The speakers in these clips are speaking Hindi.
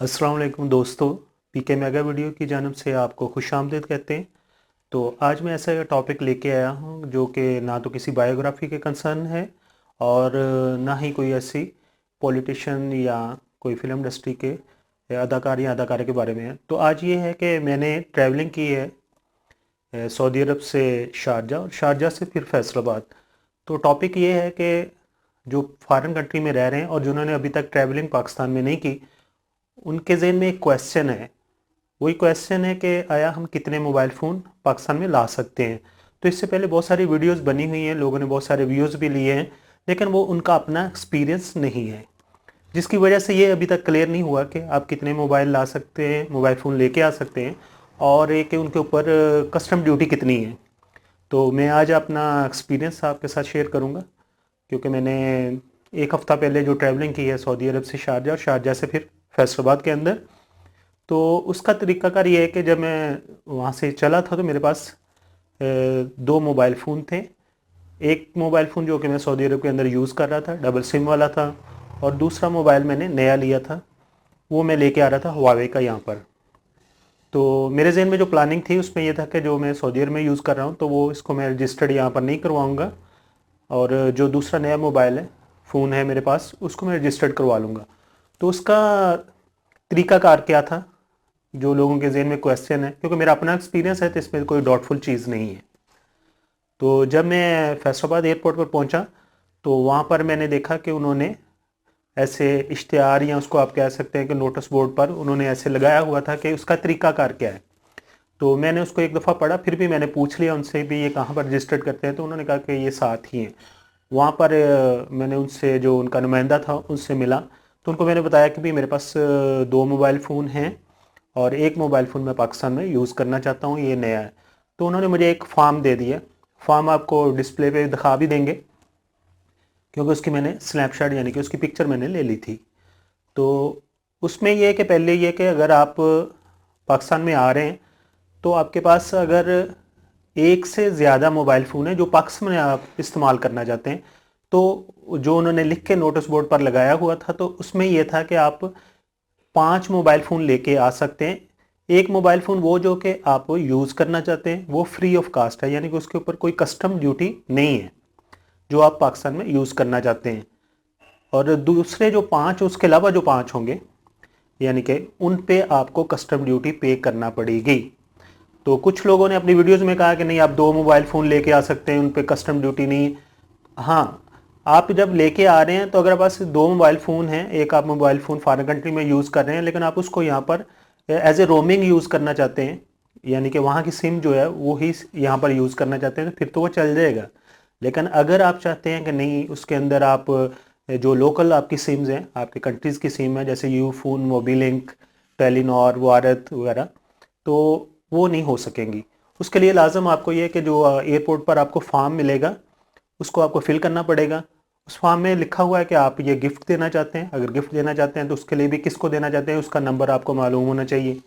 अस्सलाम वालेकुम दोस्तों, पीके मेगा वीडियो की जानब से आपको खुशामदीद कहते हैं। तो आज मैं ऐसा एक टॉपिक लेके आया हूँ जो कि ना तो किसी बायोग्राफी के कंसर्न है और ना ही कोई ऐसी पॉलिटिशियन या कोई फिल्म इंडस्ट्री के अदाकार या अदाकारा के बारे में है। तो आज ये है कि मैंने ट्रैवलिंग की है सऊदी अरब से शारजा और शारजा से फिर फैसलाबाद। तो टॉपिक ये है कि जो फॉरेन कंट्री में रह रहे हैं और जिन्होंने अभी तक ट्रैवलिंग पाकिस्तान में नहीं की, उनके ज़हन में एक क्वेश्चन है। वही क्वेश्चन है कि आया हम कितने मोबाइल फ़ोन पाकिस्तान में ला सकते हैं। तो इससे पहले बहुत सारी वीडियोस बनी हुई हैं, लोगों ने बहुत सारे व्यूज़ भी लिए हैं, लेकिन वो उनका अपना एक्सपीरियंस नहीं है, जिसकी वजह से ये अभी तक क्लियर नहीं हुआ कि आप कितने मोबाइल ला सकते हैं, मोबाइल फ़ोन लेके आ सकते हैं, और एक उनके ऊपर कस्टम ड्यूटी कितनी है। तो मैं आज अपना एक्सपीरियंस आपके साथ शेयर करूँगा, क्योंकि मैंने एक हफ़्ता पहले जो ट्रैवलिंग की है सऊदी अरब से शारजा और शारजा से फिर फैसलाबाद के अंदर, तो उसका तरीक़ाकार ये है कि जब मैं वहाँ से चला था तो मेरे पास दो मोबाइल फ़ोन थे। एक मोबाइल फ़ोन जो कि मैं सऊदी अरब के अंदर यूज़ कर रहा था, डबल सिम वाला था, और दूसरा मोबाइल मैंने नया लिया था, वो मैं लेके आ रहा था हुआवे का यहाँ पर। तो मेरे ज़हन में जो प्लानिंग थी उसमें ये था कि जो मैं सऊदी अरब में यूज़ कर रहा हूँ तो वो इसको मैं रजिस्टर्ड यहाँ पर नहीं करवाऊँगा, और जो दूसरा नया मोबाइल है, फ़ोन है मेरे पास, उसको मैं रजिस्टर्ड करवा लूँगा। तो उसका तरीक़ाकार क्या था, जो लोगों के ज़हन में क्वेश्चन है, क्योंकि मेरा अपना एक्सपीरियंस है तो इसमें कोई डाउटफुल चीज़ नहीं है। तो जब मैं फैसलाबाद एयरपोर्ट पर पहुंचा तो वहाँ पर मैंने देखा कि उन्होंने ऐसे इश्तिहार, या उसको आप कह सकते हैं कि नोटिस बोर्ड पर उन्होंने ऐसे लगाया हुआ था कि उसका तरीक़ाकार क्या है। तो मैंने उसको एक दफ़ा पढ़ा, फिर भी मैंने पूछ लिया उनसे भी ये कहाँ पर रजिस्टर्ड करते हैं, तो उन्होंने कहा कि ये साथ ही हैं। वहाँ पर मैंने उनसे, जो उनका नुमाइंदा था, उनसे मिला, तो उनको मैंने बताया कि भी मेरे पास दो मोबाइल फ़ोन हैं और एक मोबाइल फ़ोन मैं पाकिस्तान में यूज़ करना चाहता हूँ, ये नया है। तो उन्होंने मुझे एक फॉर्म दे दिया। फॉर्म आपको डिस्प्ले पे दिखा भी देंगे, क्योंकि उसकी मैंने स्नैपशॉट यानी कि उसकी पिक्चर मैंने ले ली थी। तो उसमें ये है कि पहले ये कि अगर आप पाकिस्तान में आ रहे हैं तो आपके पास अगर एक से ज़्यादा मोबाइल फ़ोन है जो पाकिस्तान में आप इस्तेमाल करना चाहते हैं, तो जो उन्होंने लिख के नोटिस बोर्ड पर लगाया हुआ था, तो उसमें यह था कि आप 5 मोबाइल फ़ोन लेके आ सकते हैं। एक मोबाइल फ़ोन वो जो कि आप यूज़ करना चाहते हैं वो फ्री ऑफ कास्ट है, यानी कि उसके ऊपर कोई कस्टम ड्यूटी नहीं है, जो आप पाकिस्तान में यूज़ करना चाहते हैं। और दूसरे जो 5, उसके अलावा जो 5 होंगे, यानी कि उन पे आपको कस्टम ड्यूटी पे करना पड़ेगी। तो कुछ लोगों ने अपनी वीडियोज़ में कहा कि नहीं, आप 2 मोबाइल फ़ोन लेके आ सकते हैं, उन पे कस्टम ड्यूटी नहीं। हाँ, आप जब लेके आ रहे हैं तो अगर पास 2 मोबाइल फ़ोन हैं, एक आप मोबाइल फ़ोन फॉरेन कंट्री में यूज़ कर रहे हैं, लेकिन आप उसको यहाँ पर एज ए रोमिंग यूज़ करना चाहते हैं, यानी कि वहाँ की सिम जो है वो ही यहाँ पर यूज़ करना चाहते हैं, तो फिर तो वो चल जाएगा। लेकिन अगर आप चाहते हैं कि नहीं, उसके अंदर आप जो लोकल आपकी सिम्स हैं, आपके कंट्रीज़ की सिम है, जैसे यूफोन, मोबीलिंक, टेलीनॉर, भारत वगैरह, तो वो नहीं हो सकेंगी। उसके लिए लाजम आपको ये कि जो एयरपोर्ट पर आपको फॉर्म मिलेगा उसको आपको फिल करना पड़ेगा। उस फॉर्म में लिखा हुआ है कि आप ये गिफ्ट देना चाहते हैं। अगर गिफ्ट देना चाहते हैं तो उसके लिए भी किसको देना चाहते हैं उसका नंबर आपको मालूम होना चाहिए।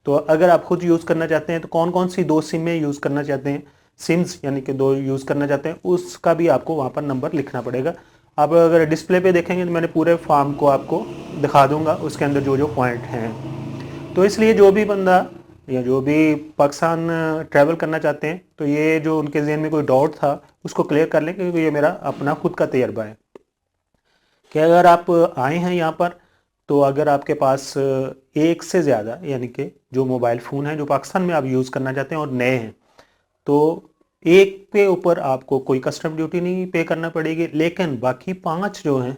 तो अगर आप खुद यूज़ करना चाहते हैं तो कौन कौन सी 2 सिम में यूज़ करना चाहते हैं, सिम्स यानी कि 2 यूज़ करना चाहते हैं, उसका भी आपको वहाँ पर नंबर लिखना पड़ेगा। आप अगर डिस्प्ले पे देखेंगे तो मैंने पूरे फॉर्म को आपको दिखा दूंगा, उसके अंदर जो जो पॉइंट हैं। तो इसलिए जो भी बंदा या जो भी पाकिस्तान ट्रैवल करना चाहते हैं, तो ये जो उनके जहन में कोई डाउट था उसको क्लियर कर लें, क्योंकि ये मेरा अपना खुद का तजर्बा है कि अगर आप आए हैं यहाँ पर, तो अगर आपके पास एक से ज़्यादा, यानी कि जो मोबाइल फ़ोन हैं जो पाकिस्तान में आप यूज़ करना चाहते हैं और नए हैं, तो एक के ऊपर आपको कोई कस्टम ड्यूटी नहीं पे करना पड़ेगी, लेकिन बाकी 5 जो हैं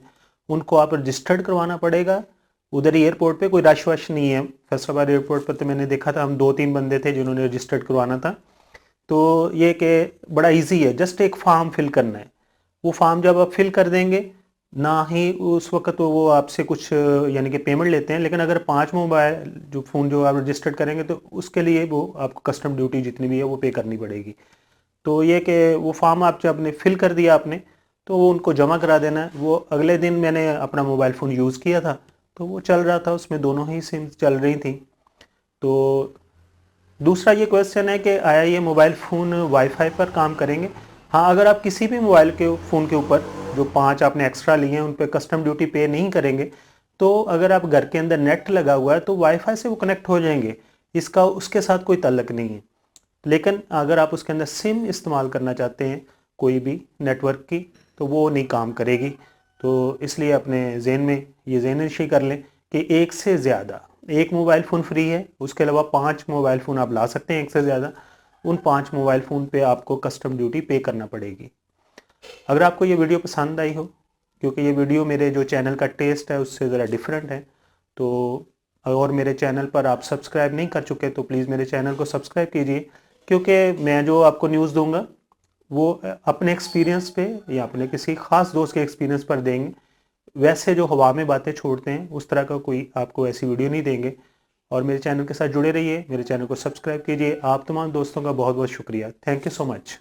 उनको आप रजिस्टर्ड करवाना पड़ेगा। उधर एयरपोर्ट पे कोई रश वश नहीं है। फैसलाबाद एयरपोर्ट पर तो मैंने देखा था, हम 2-3 बंदे थे जिन्होंने रजिस्टर्ड करवाना था। तो ये कि बड़ा इजी है, जस्ट एक फॉर्म फिल करना है। वो फॉर्म जब आप फिल कर देंगे, ना ही उस वक्त तो वो आपसे कुछ यानी कि पेमेंट लेते हैं, लेकिन अगर 5 मोबाइल जो फ़ोन जो आप रजिस्टर्ड करेंगे तो उसके लिए वो आपको कस्टम ड्यूटी जितनी भी है वो पे करनी पड़ेगी। तो ये कि वो फॉर्म आप जब आपने फिल कर दिया आपने, तो वो उनको जमा करा देना है। वो अगले दिन मैंने अपना मोबाइल फ़ोन यूज़ किया था तो वो चल रहा था, उसमें दोनों ही सिम चल रही थी। तो दूसरा ये क्वेश्चन है कि आया ये मोबाइल फ़ोन वाईफाई पर काम करेंगे। हाँ, अगर आप किसी भी मोबाइल के फ़ोन के ऊपर जो 5 आपने एक्स्ट्रा लिए हैं उन पर कस्टम ड्यूटी पे नहीं करेंगे, तो अगर आप घर के अंदर नेट लगा हुआ है तो वाईफाई से वो कनेक्ट हो जाएंगे, इसका उसके साथ कोई ताल्लुक नहीं है। लेकिन अगर आप उसके अंदर सिम इस्तेमाल करना चाहते हैं कोई भी नेटवर्क की, तो वो नहीं काम करेगी। तो इसलिए अपने जहन में ये ज़हन-नशी कर लें कि एक से ज़्यादा, एक मोबाइल फ़ोन फ्री है, उसके अलावा 5 मोबाइल फ़ोन आप ला सकते हैं एक से ज़्यादा। उन 5 मोबाइल फ़ोन पे आपको कस्टम ड्यूटी पे करना पड़ेगी। अगर आपको ये वीडियो पसंद आई हो, क्योंकि ये वीडियो मेरे जो चैनल का टेस्ट है उससे ज़रा डिफरेंट है, तो और मेरे चैनल पर आप सब्सक्राइब नहीं कर चुके तो प्लीज़ मेरे चैनल को सब्सक्राइब कीजिए, क्योंकि मैं जो आपको न्यूज़ दूंगा वो अपने एक्सपीरियंस पे या अपने किसी ख़ास दोस्त के एक्सपीरियंस पर देंगे। वैसे जो हवा में बातें छोड़ते हैं उस तरह का कोई आपको ऐसी वीडियो नहीं देंगे। और मेरे चैनल के साथ जुड़े रहिए, मेरे चैनल को सब्सक्राइब कीजिए। आप तमाम दोस्तों का बहुत बहुत शुक्रिया। Thank you so much.